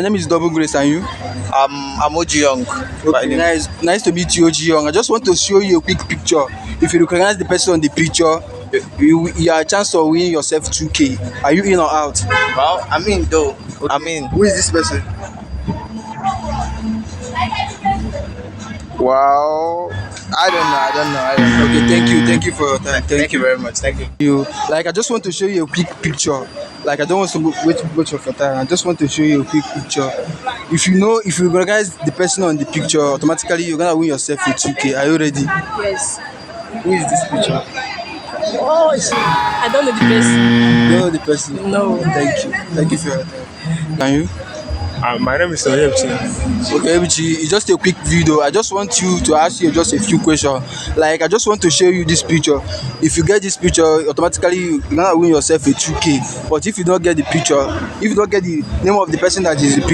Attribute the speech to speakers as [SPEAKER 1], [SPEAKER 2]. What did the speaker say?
[SPEAKER 1] My name is Double Grace, and you?
[SPEAKER 2] I'm OG Young. By
[SPEAKER 1] Okay,
[SPEAKER 2] name.
[SPEAKER 1] nice to meet you, OG Young. I just want to show you a quick picture. If you recognize the person on the picture, you have a chance of winning yourself 2K. Are you in or out?
[SPEAKER 2] Well, I mean though. I mean,
[SPEAKER 1] Who is this person? Wow. I don't know. Okay, thank you for your time.
[SPEAKER 2] thank you very much. Thank you.
[SPEAKER 1] I just want to show you a quick picture. Like, I don't want to wait much of your time. I just want to show you a quick picture. If you recognize the person on the picture, automatically you're gonna win yourself a 2K. Are you ready?
[SPEAKER 3] Yes.
[SPEAKER 1] Who is this picture?
[SPEAKER 3] Oh, I don't know the person.
[SPEAKER 1] You don't know the person?
[SPEAKER 3] No.
[SPEAKER 1] Thank you for your time. Can you?
[SPEAKER 4] My name is Oyebchi.
[SPEAKER 1] Okay, Ebichi, it's just a quick video. I just want you to ask you just a few questions. Like, I just want to show you this picture. If you get this picture, automatically you're gonna win yourself a 2K. But if you don't get the picture, if you don't get the name of the person that is the picture,